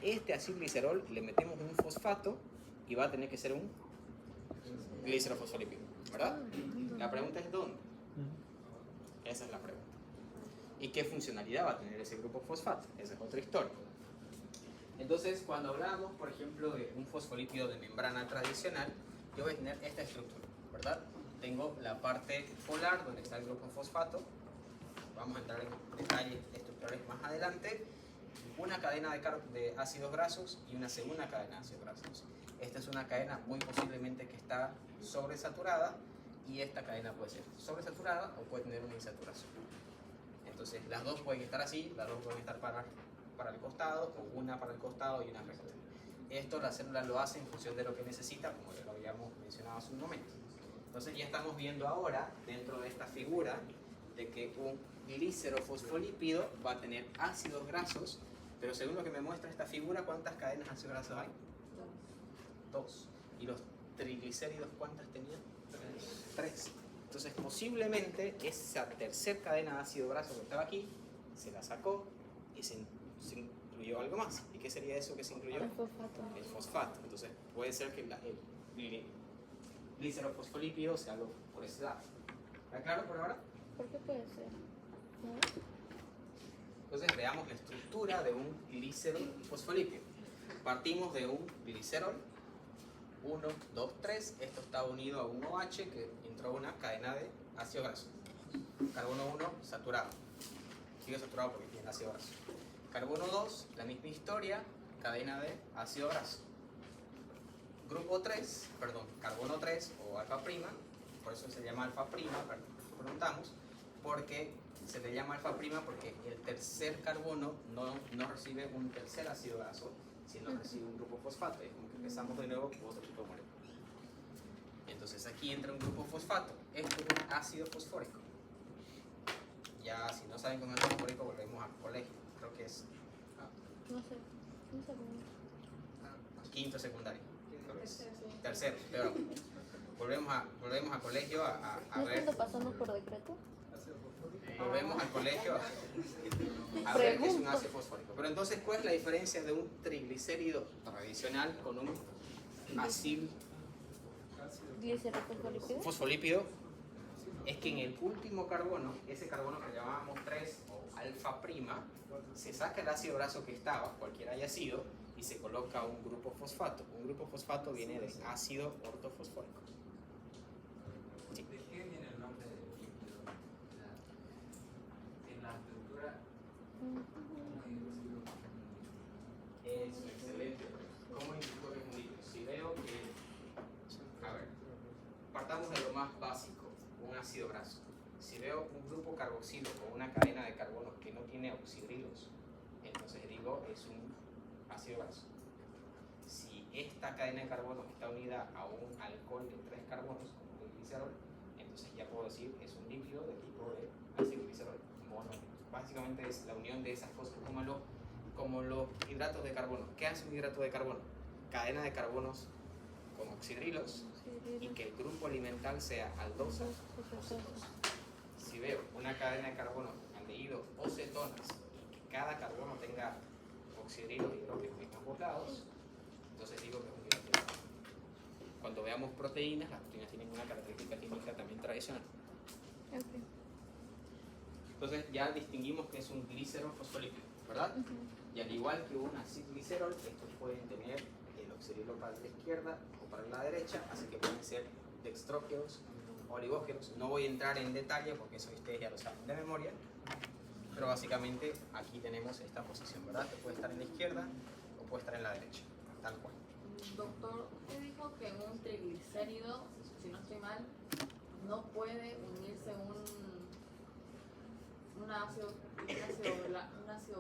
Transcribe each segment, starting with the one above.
Este acilglicerol le metemos un fosfato y va a tener que ser un glicerofosfolípido, ¿verdad? La pregunta es ¿dónde? Esa es la pregunta. ¿Y qué funcionalidad va a tener ese grupo fosfato? Esa es otra historia. Entonces, cuando hablamos, por ejemplo, de un fosfolípido de membrana tradicional, yo voy a tener esta estructura, ¿verdad? Tengo la parte polar, donde está el grupo fosfato. Vamos a entrar en detalles estructurales más adelante. Una cadena de ácidos grasos y una segunda cadena de ácidos grasos. Esta es una cadena muy posiblemente que está sobresaturada, y esta cadena puede ser sobresaturada o puede tener una insaturación. Entonces las dos pueden estar así, las dos pueden estar para el costado, o una para el costado y una recta. Esto la célula lo hace en función de lo que necesita, como ya lo habíamos mencionado hace un momento. Entonces ya estamos viendo ahora, dentro de esta figura, de que un glicerofosfolípido va a tener ácidos grasos, pero según lo que me muestra esta figura, ¿cuántas cadenas de ácidos grasos hay? Dos. ¿Y los triglicéridos cuántas tenían? Tres. Entonces posiblemente esa tercera cadena de ácido graso que estaba aquí, se la sacó y se incluyó algo más. ¿Y qué sería eso que se incluyó? El fosfato. El fosfato. Entonces puede ser que el glicerofosfolípido sea algo por ese lado. ¿Está claro por ahora? ¿Por qué puede ser? ¿No? Entonces veamos la estructura de un glicerofosfolípido. Partimos de un glicerol, 1, 2, 3. Esto está unido a un OH que entró a una cadena de ácido graso. Carbono 1 saturado. Sigue saturado porque tiene ácido graso. Carbono 2, la misma historia, cadena de ácido graso. Grupo 3, perdón, carbono 3 o alfa prima, por eso se llama alfa prima, preguntamos, porque se le llama alfa prima porque el tercer carbono no recibe un tercer ácido graso, sino recibe un grupo fosfato. Es como que empezamos de nuevo con otro tipo de molécula. Entonces aquí entra un grupo fosfato. Esto es un ácido fosfórico. Ya si no saben con ácido fosfórico, volvemos al colegio. Creo que es No sé. No sé cómo. quinto secundario. Creo que es tercero, pero volvemos al colegio a ¿No ver. cuando pasamos por decreto? Volvemos al colegio a ver qué es un ácido fosfórico. Pero entonces, ¿cuál es la diferencia de un triglicérido tradicional con un ¿Glicerofosfolípido? fosfolípido? Es que en el último carbono, ese carbono que llamábamos 3 o alfa prima, se saca el ácido graso que estaba, cualquiera haya sido, y se coloca un grupo fosfato. Un grupo fosfato viene de ácido ortofosfórico. Sí. ¿De qué viene el nombre del líquido? En la estructura. Eso, excelente. ¿Cómo identifico que es un líquido? Si veo que, a ver, partamos de lo más básico, un ácido graso. Si veo un grupo carboxilo con una cadena de carbonos que no tiene oxidrilos, entonces digo es un ácido graso. Si esta cadena de carbonos está unida a un alcohol de 3 carbonos, como el glicerol, entonces ya puedo decir que es un líquido de tipo de acilglicerol mono. Básicamente es la unión de esas cosas como los hidratos de carbono. ¿Qué hace un hidrato de carbono? Cadena de carbonos con oxidrilos y que el grupo elemental sea aldosa o cetosa. Si veo una cadena de carbonos aldehídos o cetonas y que cada carbono tenga oxidrilos y hidrógenos en ambos lados, entonces digo que es un hidrato de carbono. Cuando veamos proteínas, las proteínas tienen una característica química también tradicional. Okay. Entonces ya distinguimos que es un glicerofosfolípido, ¿verdad? Y al igual que un acilglicerol, estos pueden tener el oxidrilo para la izquierda o para la derecha, así que pueden ser dextrógenos o oligógenos. No voy a entrar en detalle porque eso ustedes ya lo saben de memoria, pero básicamente aquí tenemos esta posición, ¿verdad? Que puede estar en la izquierda o puede estar en la derecha, tal cual. Doctor, usted dijo que un triglicérido, si no estoy mal, no puede unirse un ácido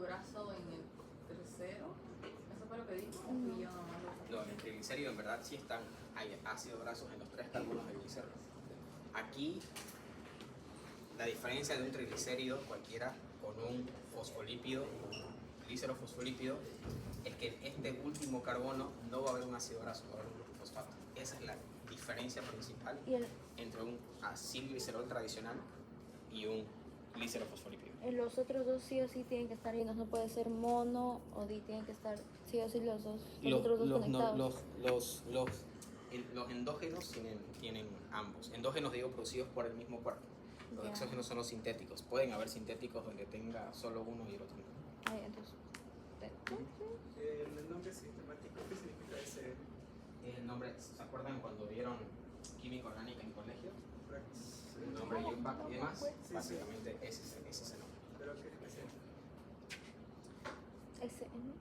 graso en el tercero. ¿Eso fue lo que dijo? Y yo No, en el triglicérido en verdad sí hay ácidos grasos en los 3 carbonos del glicerol. Aquí la diferencia de un triglicérido cualquiera con un fosfolípido, glicerofosfolípido, es que en este último carbono no va a haber un ácido graso, va a haber un grupo fosfato. Esa es la diferencia principal entre un acilglicerol tradicional y un glicerofosfolípido. Los otros dos sí o sí tienen que estar llenos, no puede ser mono o di, tienen que estar Sí, así los dos. Los otros dos conectados. Los endógenos tienen ambos. Endógenos digo producidos por el mismo cuerpo. Los Ya. exógenos son los sintéticos. Pueden haber sintéticos donde tenga solo uno y el otro no. Ahí, entonces. El nombre sistemático, ¿qué significa ese? El nombre, ¿se acuerdan cuando vieron química orgánica en colegio? Sí. El nombre Jungbach y demás. Sí, Básicamente ese es ese nombre. Pero ¿qué es ese? SN.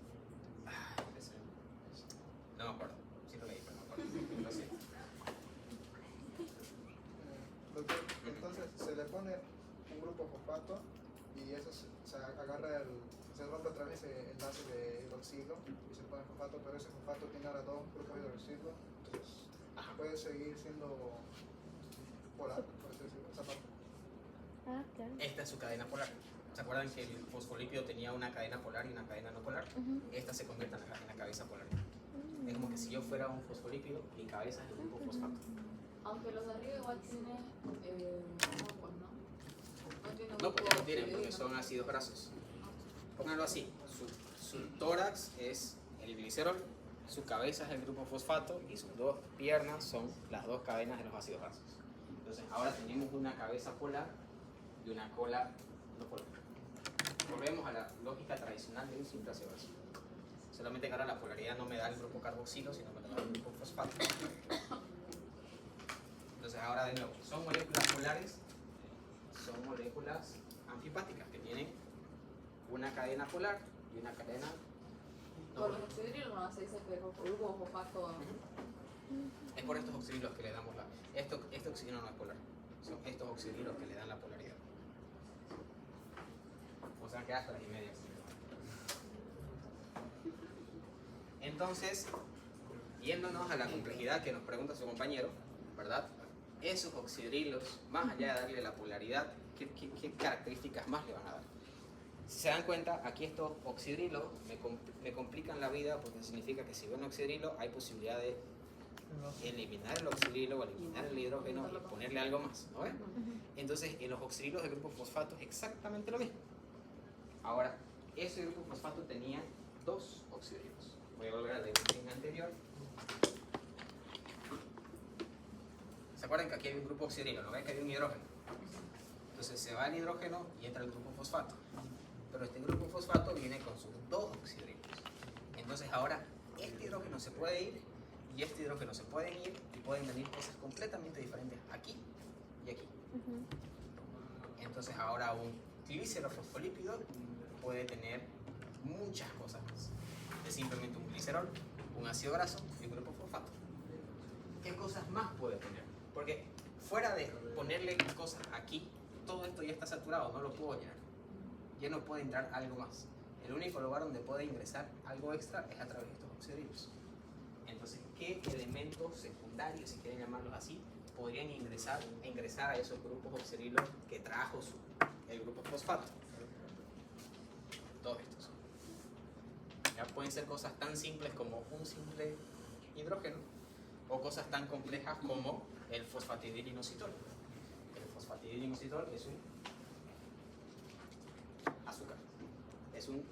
No me acuerdo. Sí lo leí, pero no me acuerdo. Lo siento. Doctor, entonces se le pone un grupo fosfato y eso se agarra se rompe otra vez el enlace de hidroxilo y se le pone fosfato, pero ese fosfato tiene ahora dos grupos de hidroxilo, entonces Ajá. puede seguir siendo polar, por así decirlo, esa parte. Ah, claro. Esta es su cadena polar. ¿Se acuerdan que el fosfolípido tenía una cadena polar y una cadena no polar? Ujú. Esta se convierte en la cabeza polar. Es como que si yo fuera un fosfolípido, mi cabeza es el grupo fosfato. Aunque los de arriba igual tienen pues no. No tienen No, porque no grupo tienen, porque oxidígeno. son ácidos grasos. Pónganlo así, su tórax es el glicerol, su cabeza es el grupo fosfato y sus dos piernas son las dos cadenas de los ácidos grasos. Entonces ahora tenemos una cabeza polar y una cola no polar. Volvemos a la lógica tradicional de un simple ácido graso. Solamente que ahora la polaridad no me da el grupo carboxilo, sino me da el grupo fosfato. Entonces ahora de nuevo, son moléculas polares, son moléculas anfipáticas que tienen una cadena polar y una cadena no Por los polar. oxidrilos no se dice que el grupo fosfato. Es por estos oxidrilos que le damos la... Este oxidrilo no es polar, son estos oxidrilos que le dan la polaridad. O sea que hasta las y media. Entonces, yéndonos a la complejidad que nos pregunta su compañero, ¿verdad? Esos oxidrilos, más allá de darle la polaridad, ¿qué características más le van a dar? Si se dan cuenta, aquí estos oxidrilos me complican la vida porque significa que si veo un oxidrilo hay posibilidad de eliminar el oxidrilo o eliminar el hidrógeno y ponerle algo más, ¿no ven? Entonces, en los oxidrilos del grupo fosfato es exactamente lo mismo. Ahora, ese grupo fosfato tenía dos oxidrilos. Voy a volver a la imagen anterior. ¿Se acuerdan que aquí hay un grupo oxidrilo? ¿No ven que hay un hidrógeno? Entonces se va el hidrógeno y entra el grupo fosfato. Pero este grupo fosfato viene con sus dos oxidrilos. Entonces ahora este hidrógeno se puede ir y este hidrógeno se pueden ir y pueden venir cosas completamente diferentes aquí y aquí. Entonces ahora un glicerofosfolípido puede tener muchas cosas más. Es simplemente un glicerol, un ácido graso y un grupo fosfato. ¿Qué cosas más puede tener? Porque fuera de ponerle cosas aquí, todo esto ya está saturado, no lo puedo llenar. Ya no puede entrar algo más. El único lugar donde puede ingresar algo extra es a través de estos oxidrilos. Entonces, ¿qué elementos secundarios, si quieren llamarlos así, podrían ingresar a esos grupos oxidrilos que trajo el grupo fosfato? Todos estos. Ya pueden ser cosas tan simples como un simple hidrógeno o cosas tan complejas como el fosfatidilinositol. El fosfatidilinositol es un azúcar, es un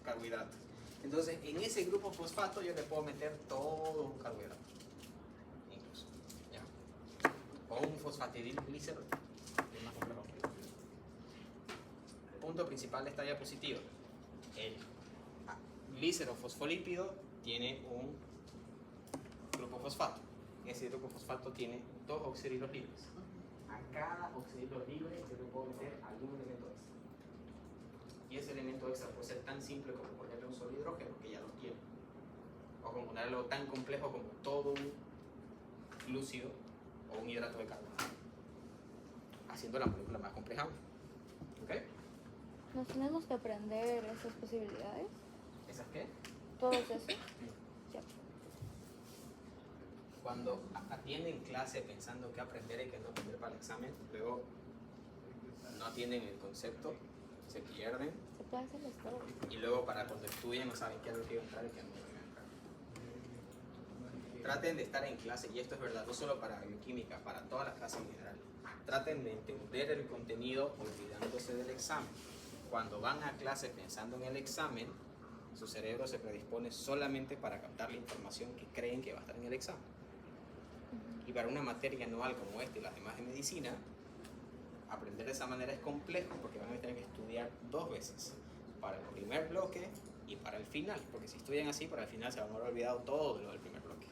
carbohidrato. Entonces, en ese grupo fosfato yo le puedo meter todo un carbohidrato, incluso. ¿Ya? O un fosfatidilglicerol, que es más complejo. Punto principal de esta diapositiva. El glicerofosfolípido tiene un grupo fosfato. Ese grupo fosfato tiene dos oxidrilos libres. A cada oxidrilo libre yo le puedo meter algún elemento extra. Y ese elemento extra puede ser tan simple como ponerle un solo hidrógeno, que ya lo tiene. O como ponerle algo tan complejo como todo un glúcido o un hidrato de carbono. Haciendo la molécula más compleja. ¿Ok? ¿Nos tenemos que aprender esas posibilidades? ¿Esas qué? ¿Todos esos? Ya. Cuando atienden clase pensando qué aprender y qué no aprender para el examen, luego no atienden el concepto, se pierden Se puede hacer todo. y luego para cuando estudian no saben qué es lo que iba a entrar y qué no iba a entrar. Traten de estar en clase, y esto es verdad, no solo para bioquímica, para todas las clases en general. Traten de entender el contenido olvidándose del examen. Cuando van a clase pensando en el examen, Su cerebro se predispone solamente para captar la información que creen que va a estar en el examen. Y para una materia anual como esta y las demás de medicina, aprender de esa manera es complejo porque van a tener que estudiar 2 veces, para el primer bloque y para el final, porque si estudian así, para el final se van a haber olvidado todo de lo del primer bloque,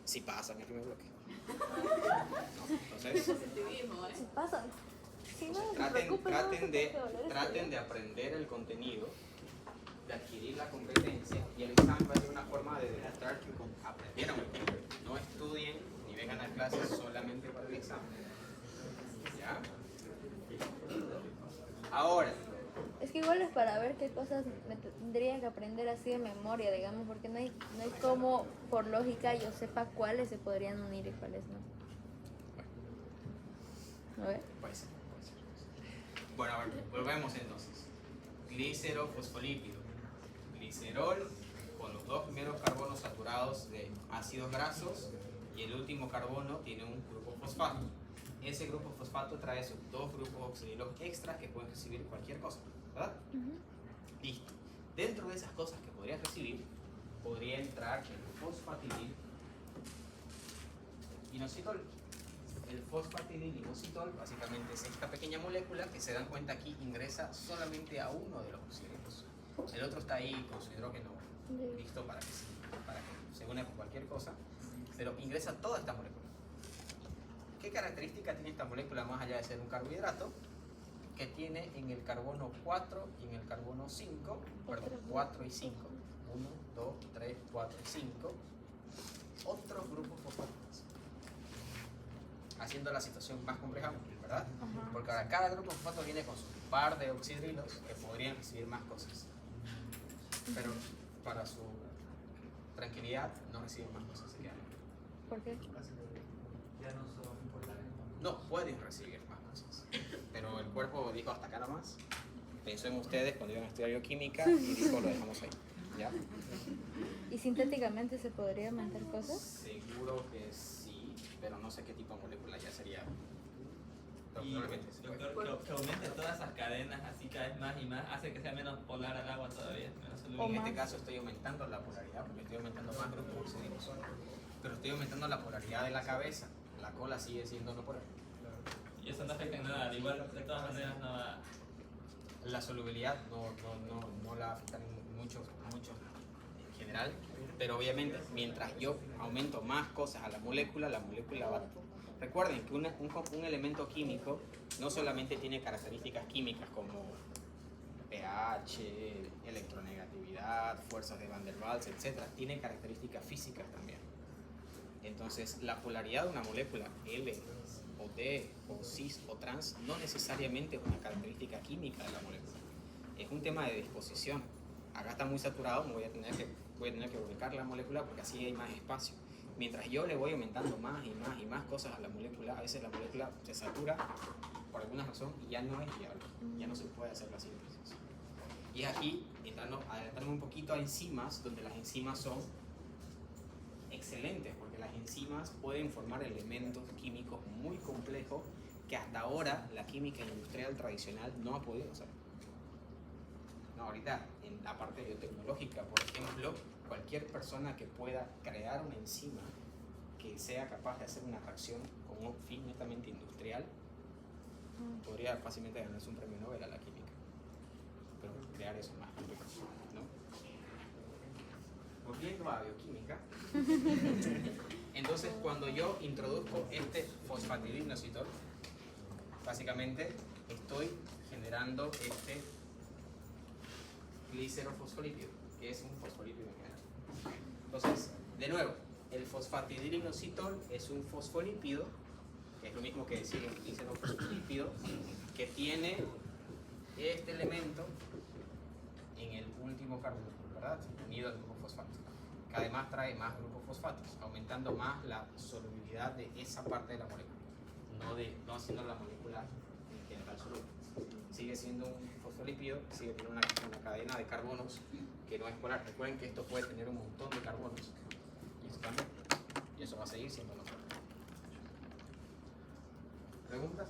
si pasan el primer bloque. ¿No? Entonces, Positivismo, Si pasan. Si no, traten de aprender el contenido, de adquirir la competencia, y el examen va a ser una forma de demostrar que aprendieron el contenido. No estudien ni vengan a clases solamente para el examen. ¿Ya? Ahora, Es que igual es para ver qué cosas me tendría que aprender así de memoria, digamos, porque no hay como por lógica yo sepa cuáles se podrían unir y cuáles no. ¿No ves? puede ser. Bueno, a ver, volvemos entonces. Glicerofosfolípido. Glicerol con los 2 primeros carbonos saturados de ácidos grasos y el último carbono tiene un grupo fosfato. Ese grupo fosfato trae sus 2 grupos oxidilos extras que pueden recibir cualquier cosa, ¿verdad? Listo. Dentro de esas cosas que podrías recibir, podría entrar el fosfatidil inositol. El fosfatidil inositol básicamente es esta pequeña molécula que se dan cuenta aquí ingresa solamente a uno de los oxígenos. El otro está ahí con su hidrógeno listo para que se une con cualquier cosa, pero ingresa toda esta molécula. ¿Qué característica tiene esta molécula más allá de ser un carbohidrato? Que tiene en el carbono 4 y en el carbono 5, perdón, 4 y 5, 1, 2, 3, 4 y 5, otros grupos fosfatos, haciendo la situación más compleja, ¿verdad? Porque ahora cada grupo fosfato viene con su par de oxidrilos que podrían recibir más cosas, pero para su tranquilidad no reciben más cosas, se quedan. ¿Por qué? Ya no son polares. No, pueden recibir más cosas, pero el cuerpo dijo hasta acá nomás. Pensó en ustedes cuando iban a estudiar bioquímica y dijo lo dejamos ahí, ¿ya? ¿Y sintéticamente se podría aumentar cosas? Seguro que sí, pero no sé qué tipo de molécula ya sería. Pero Y probablemente sí. doctor, que aumente todas esas cadenas así cada vez más y más hace que sea menos polar al agua todavía, menos soluble. En más. este caso estoy aumentando la polaridad porque estoy aumentando más grupos oxígenos, pero estoy aumentando la polaridad de la cabeza. La cola sigue siendo no polar. Y eso no afecta en nada, igual de todas maneras no va. La solubilidad no la afectan mucho en general, pero obviamente mientras yo aumento más cosas a la molécula va. Recuerden que un elemento químico no solamente tiene características químicas como pH, electronegatividad, fuerzas de Van der Waals, etc. Tiene características físicas también. Entonces, la polaridad de una molécula L o D o cis o trans no necesariamente es una característica química de la molécula. Es un tema de disposición. Acá está muy saturado, voy a tener que volcar la molécula porque así hay más espacio. Mientras yo le voy aumentando más y más y más cosas a la molécula, a veces la molécula se satura por alguna razón y ya no es viable, ya no se puede hacer la síntesis. Y es aquí, adelantarme un poquito a enzimas, donde las enzimas son excelentes, porque las enzimas pueden formar elementos químicos muy complejos que hasta ahora la química industrial tradicional no ha podido hacer. No, ahorita en la parte biotecnológica, por ejemplo, cualquier persona que pueda crear una enzima que sea capaz de hacer una reacción con un fin netamente industrial podría fácilmente ganarse un premio Nobel a la química, pero crear eso es más complejo, ¿no? Volviendo a bioquímica, entonces cuando yo introduzco este fosfatidilinositol, básicamente estoy generando este glicerofosfolípido, que es un fosfolípido en general. Entonces, de nuevo, el fosfatidilinositol es un fosfolípido, que es lo mismo que decir un glicerofosfolípido, que tiene este elemento en el último carbono, ¿verdad? Unido al grupo fosfato, que además trae más grupos fosfatos, aumentando más la solubilidad de esa parte de la molécula, no haciendo la molécula en general soluble. Sigue siendo un fosfolípido, sigue teniendo una cadena de carbonos que no es polar. Recuerden que esto puede tener un montón de carbonos y eso también, y eso va a seguir siendo no polar. ¿Preguntas?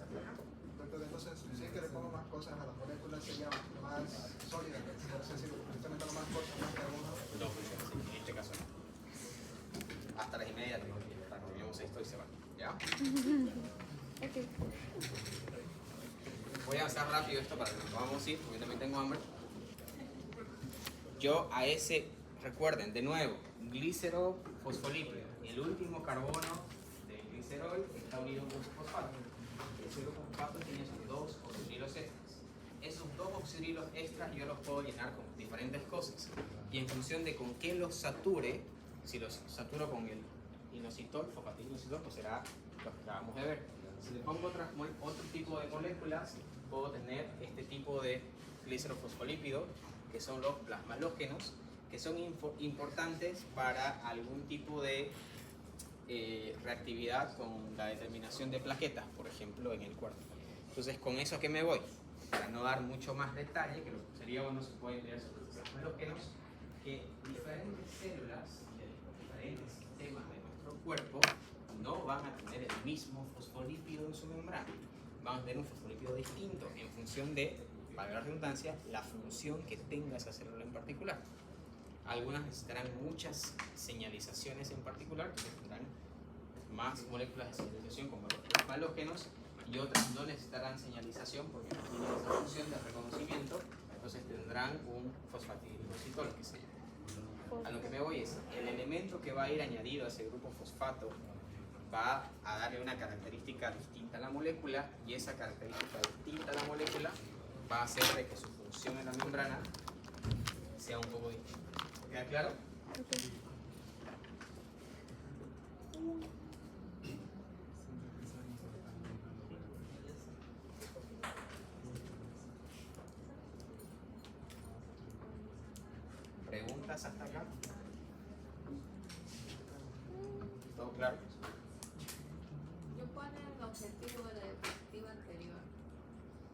Doctor, entonces, si es que le pongo más cosas a las moléculas, sería más sólida, por así decirlo, justamente momento lo más corto, más que alguno. No funciona así, en este caso no. Hasta las 1:30 tengo que ir, terminamos esto y se va. ¿Ya? Ok. Voy a avanzar rápido esto para que nos podamos ir, porque también tengo hambre. Yo a ese, recuerden, de nuevo, glicerol, fosfolípido. El último carbono del glicerol está unido a un grupo fosfato. Ese grupo fosfato tiene sus 2 oxidrilos extras. Esos 2 oxidrilos extras yo los puedo llenar con diferentes cosas. Y en función de con qué los sature, si los saturo con el inositol, fosfatilinositol, pues será lo que acabamos de ver. Si le pongo otro tipo de moléculas, puedo tener este tipo de glicerofosfolípido, que son los plasmalógenos, que son importantes para algún tipo de reactividad con la determinación de plaquetas, por ejemplo, en el cuerpo. Entonces, ¿con eso a qué me voy? Para no dar mucho más detalle, que lo que sería bueno se pueden crear sobre los plasmalógenos, que diferentes células de diferentes sistemas de nuestro cuerpo no van a tener el mismo fosfolípido en su membrana. Van a tener un fosfolípido distinto en función de, para la redundancia, la función que tenga esa célula en particular. Algunas necesitarán muchas señalizaciones en particular, que tendrán más moléculas de señalización como los plasmalógenos, y otras no necesitarán señalización porque no tienen esa función de reconocimiento, entonces tendrán un fosfatilinositol, que se llama. A lo que me voy es, el elemento que va a ir añadido a ese grupo fosfato va a darle una característica distinta a la molécula, y esa característica distinta a la molécula va a hacer de que su función en la membrana sea un poco distinta. ¿Queda claro? ¿Preguntas hasta acá? ¿Todo claro? Yo cuál es el objetivo de la diapositiva anterior.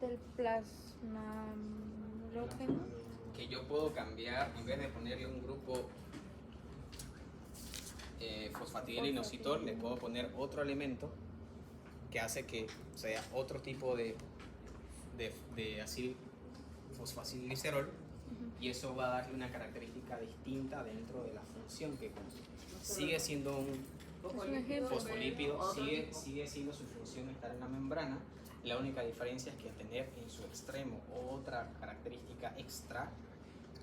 Del plasmalógeno. Que yo puedo cambiar, en vez de ponerle un grupo fosfatidilinositol, le puedo poner otro elemento que hace que sea otro tipo de fosfacilglicerol, y eso va a darle una característica distinta dentro de la función que cumple. Sigue siendo un fosfolípido, sigue siendo su función estar en la membrana. La única diferencia es que tener en su extremo otra característica extra,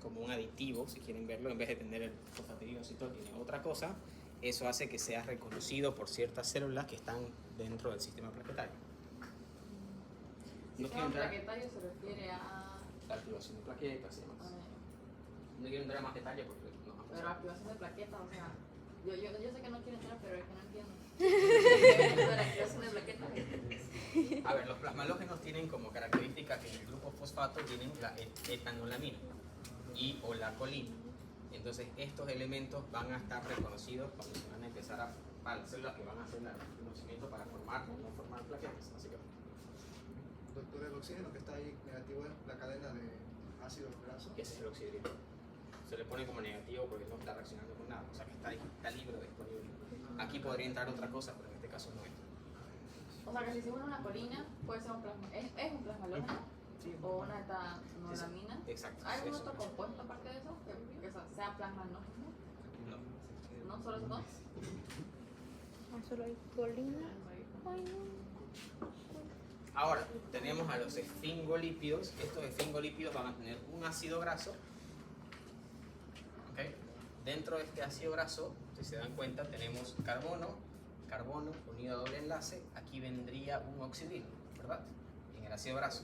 como un aditivo, si quieren verlo, en vez de tener el fosfatidilinositol, tiene otra cosa. Eso hace que sea reconocido por ciertas células que están dentro del sistema plaquetario. No quiero entrar Plaquetario se refiere a... la activación de plaquetas y demás. No quiero entrar en más detalle porque no vamos a Pero pasar. activación de plaquetas, o sea... Yo sé que no quiero entrar, pero es que no entiendo. La activación de plaquetas. A ver, los plasmalógenos tienen como característica que en el grupo fosfato tienen la etanolamina y o la colina. Entonces estos elementos van a estar reconocidos cuando se van a empezar a las células que van a hacer el reconocimiento para formar o no formar plaquetas, básicamente. Doctor, el oxígeno que está ahí negativo es la cadena de ácidos grasos. Ese es el oxidrilo. Se le pone como negativo porque no está reaccionando con nada, o sea que está ahí, está libre, disponible. Aquí podría entrar otra cosa, pero en este caso no entra. O sea que si hicimos una colina, puede ser un plasma. ¿Es un plasmalógeno? Sí. O una etanolamina. Exacto. ¿Hay algún eso. otro compuesto aparte de eso? Que sea plasmalógeno. No. ¿No? ¿Solo esos dos? Solo hay colina. Ay, no. Ahora, tenemos a los esfingolípidos. Estos esfingolípidos van a tener un ácido graso. ¿Okay? Dentro de este ácido graso, si se dan cuenta, tenemos carbono unido a doble enlace. Aquí vendría un oxidrilo, ¿verdad? En el ácido graso.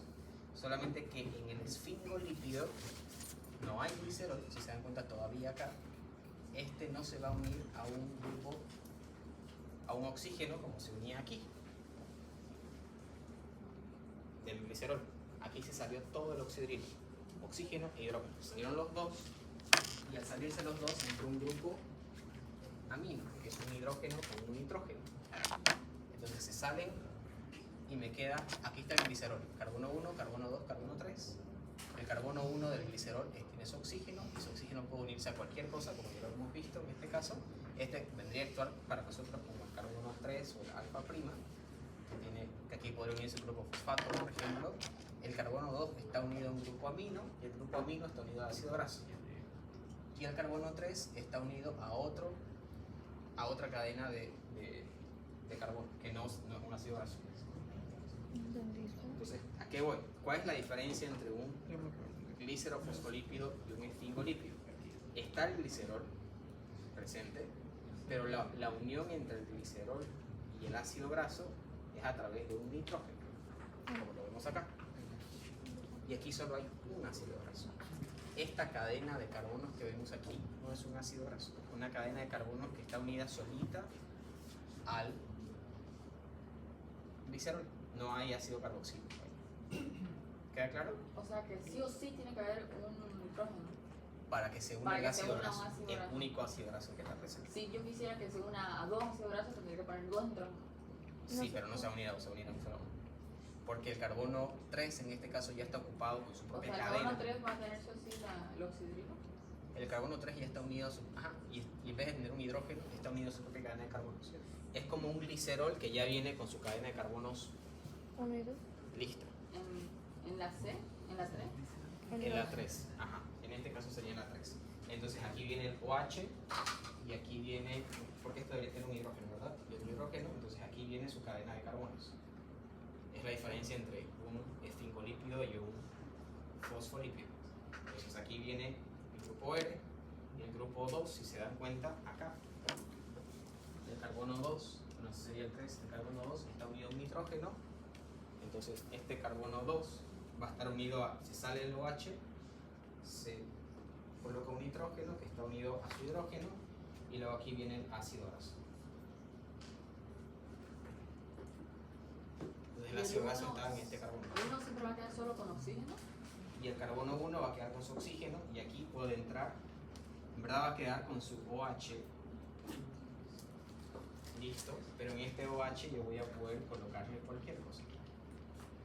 Solamente que en el esfingolípido no hay glicerol, si se dan cuenta todavía acá. Este no se va a unir a un grupo, a un oxígeno como se unía aquí. Del glicerol. Aquí se salió todo el oxidrilo, oxígeno e hidrógeno. Salieron los dos, y al salirse los dos entró un grupo amino, que es un hidrógeno con un nitrógeno. Entonces se salen y me queda, aquí está el glicerol, carbono 1, carbono 2, carbono 3. El carbono 1 del glicerol tiene su oxígeno, y ese oxígeno puede unirse a cualquier cosa, como ya lo hemos visto en este caso. Este vendría a actuar para nosotros como el carbono 3 o el alfa prima, que aquí podría unirse el grupo fosfato, por ejemplo. El carbono 2 está unido a un grupo amino, y el grupo amino está unido al ácido graso. Y el carbono 3 está unido a otra cadena de carbono, que no es un ácido graso. Entonces, ¿a qué voy? ¿Cuál es la diferencia entre un glicero fosfolípido y un esfingolípido? Está el glicerol presente, pero la unión entre el glicerol y el ácido graso es a través de un nitrógeno, como lo vemos acá. Y aquí solo hay un ácido graso. Esta cadena de carbonos que vemos aquí no es un ácido graso, es una cadena de carbonos que está unida solita al glicerol. No hay ácido carboxílico ahí. ¿Queda claro? O sea que sí o sí tiene que haber un nitrógeno. Para que se una Para el que se ácido una un graso, ácido el graso. único ácido graso que está presente. Si yo quisiera que se una a dos ácidos grasos, tendría que poner dos nitrógenos. Sí, pero no se ha unido, se ha unido en solo uno. Porque el carbono 3 en este caso ya está ocupado con su O propia sea, el cadena. carbono 3 va a tener sí o sí el oxidrilo. El carbono 3 ya está unido a su... Ajá, y en vez de tener un hidrógeno, está unido a su propia cadena de carbonos. Es como un glicerol que ya viene con su cadena de carbonos Unido. lista. En la C, en la 3. En la 3, ajá. En este caso sería en la 3. Entonces aquí viene el OH y aquí viene... Porque esto debería tener un hidrógeno, ¿verdad? Y otro hidrógeno, entonces aquí viene su cadena de carbonos. Es la diferencia entre un esfingolípido y un fosfolípido. Entonces aquí viene el grupo R y el grupo 2, si se dan cuenta, acá. El carbono 2, no sé, sería el 3, el carbono 2 está unido a un nitrógeno. Entonces este carbono 2 va a estar unido a, se sale el OH, se coloca un nitrógeno que está unido a su hidrógeno y luego aquí viene el ácido graso. Entonces el ácido graso está en este carbono. Uno siempre va a quedar solo con oxígeno. Y el carbono 1 va a quedar con su oxígeno y aquí puede entrar, en verdad va a quedar con su OH. Listo, pero en este OH yo voy a poder colocarle cualquier cosa.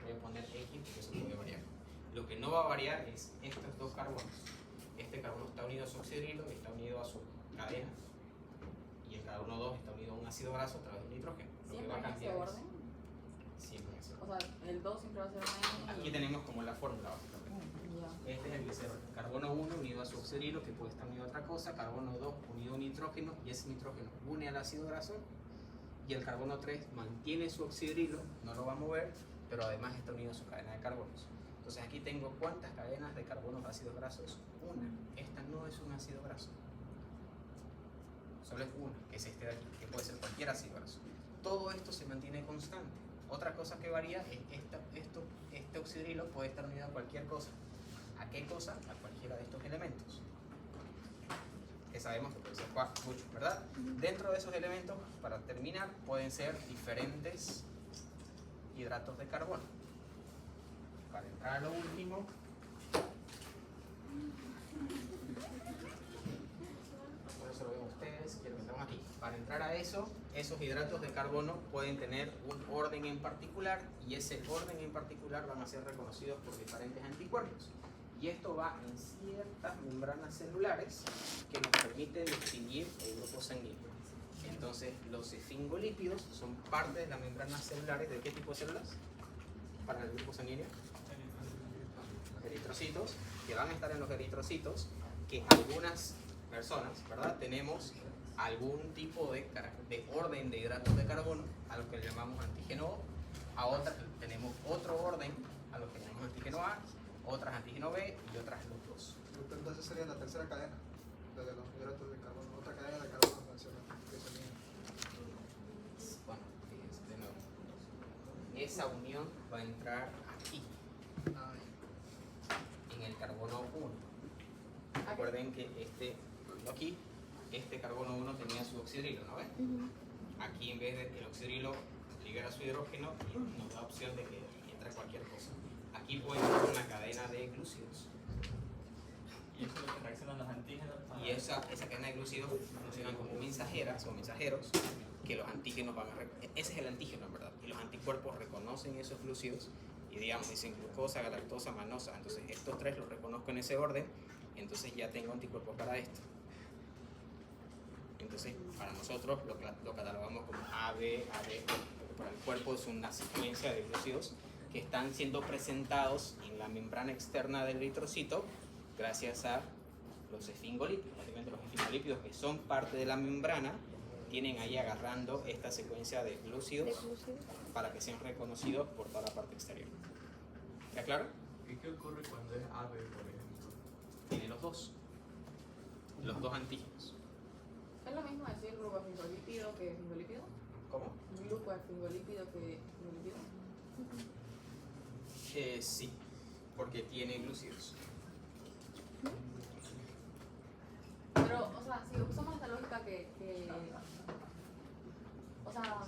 Voy a poner X porque eso puede variar. Lo que no va a variar es estos dos carbonos. Este carbono está unido a su oxidrilo y está unido a su cadena. Y el carbono 2 está unido a un ácido graso a través del nitrógeno. Lo que Siempre va a en ese cambiar es orden. siempre en ese O orden. sea, el 2 siempre va a ser un Aquí tenemos como la fórmula básicamente. Ya. Este es el glicerol. Carbono 1 unido a su oxidrilo, que puede estar unido a otra cosa. Carbono 2 unido a un nitrógeno y ese nitrógeno une al ácido graso. Y el carbono 3 mantiene su oxidrilo, no lo va a mover, pero además está unido a su cadena de carbonos. Entonces aquí tengo cuántas cadenas de carbonos ácidos grasos. Una. Esta no es un ácido graso. Solo es una, que es este de aquí, que puede ser cualquier ácido graso. Todo esto se mantiene constante. Otra cosa que varía es este oxidrilo puede estar unido a cualquier cosa. ¿A qué cosa? A cualquiera de estos elementos. Que sabemos que puede ser muchos, ¿verdad? Dentro de esos elementos, para terminar, pueden ser diferentes hidratos de carbono. Para entrar a lo último, por eso lo ven ustedes, quiero que estemos aquí. Para entrar a eso, esos hidratos de carbono pueden tener un orden en particular y ese orden en particular van a ser reconocidos por diferentes anticuerpos. Y esto va en ciertas membranas celulares que nos permiten distinguir el grupo sanguíneo. Entonces, los esfingolípidos son parte de las membranas celulares. ¿De qué tipo de células? Para el grupo sanguíneo. Eritrocitos, que van a estar en los eritrocitos, que algunas personas, ¿verdad? Tenemos algún tipo de orden de hidratos de carbono, a los que le llamamos antígeno O, a otras tenemos otro orden, a los que le llamamos antígeno A, otras antígeno B y otras los dos. Entonces sería la tercera cadena de los hidratos de carbono. Otra cadena de carbono menciona que sería. Bueno, fíjense de nuevo. Esa unión va a entrar aquí, en el carbono 1. Recuerden que este carbono 1 tenía su oxidrilo, ¿no ves? Aquí en vez de el oxidrilo libera su hidrógeno y nos da opción de que entre cualquier cosa. Aquí puede haber una cadena de glúcidos. Y eso es lo que reaccionan los antígenos. Y esa cadena de glúcidos funcionan como mensajeras o mensajeros que los antígenos van a... Ese es el antígeno, en verdad. Y los anticuerpos reconocen esos glúcidos y, digamos, dicen glucosa, galactosa, manosa. Entonces estos tres los reconozco en ese orden, entonces ya tengo anticuerpos para esto. Entonces, para nosotros lo catalogamos como AB, porque para el cuerpo es una secuencia de glúcidos que están siendo presentados en la membrana externa del eritrocito gracias a los esfingolípidos. Básicamente los esfingolípidos, que son parte de la membrana, tienen ahí agarrando esta secuencia de glúcidos para que sean reconocidos por toda la parte exterior. ¿Está claro? ¿Y qué ocurre cuando es ave, por ejemplo? Tiene los dos antígenos. ¿Es lo mismo decir glucoesfingolípido que esfingolípido? ¿Cómo? Glucoesfingolípido que esfingolípido. Sí, porque tiene glúcidos. Pero, o sea, si usamos esta lógica o sea,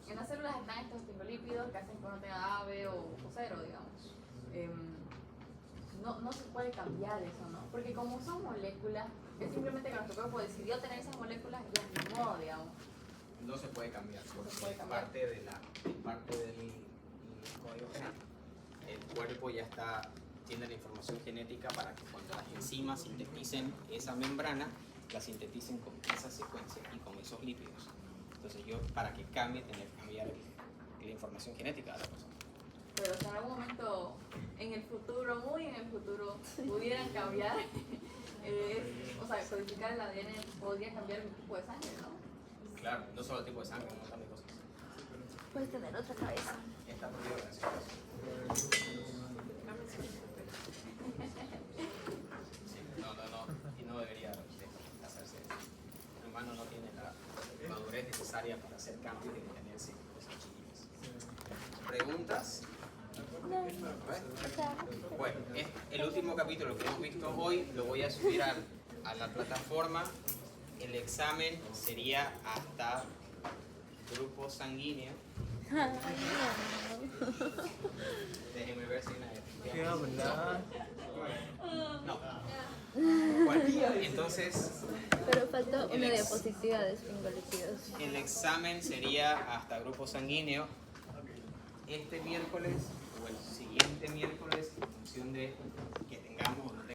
en las células están estos esfingolípidos que hacen que uno tenga AB o cero, digamos. No se puede cambiar eso, ¿no? Porque como son moléculas, es simplemente que nuestro cuerpo decidió tener esas moléculas y ya ni modo, digamos. No se puede cambiar, porque puede es cambiar. parte del código genético. El cuerpo ya tiene la información genética para que cuando las enzimas sinteticen esa membrana, la sinteticen con esa secuencia y con esos lípidos. Entonces yo, para que cambie, tener que cambiar la información genética de la persona. Pero si en algún momento, en el futuro, muy en el futuro, pudieran cambiar, o sea, codificar el ADN podría cambiar mi tipo de sangre, ¿no? Claro, no solo el tipo de sangre, un montón de cosas. Puedes tener otra cabeza. Está prohibido en ese caso. Sí, no, y no debería hacerse eso. El humano no tiene la madurez necesaria para hacer cambios y detenerse en cosas chiquitas. ¿Preguntas? Bueno, el último capítulo que hemos visto hoy lo voy a subir a la plataforma. El examen sería hasta grupo sanguíneo. Déjenme ver si ¿Qué habla? no. Bueno, entonces Pero faltó una diapositiva de esfingolípidos. el examen sería hasta grupo sanguíneo este miércoles o el siguiente miércoles, en función de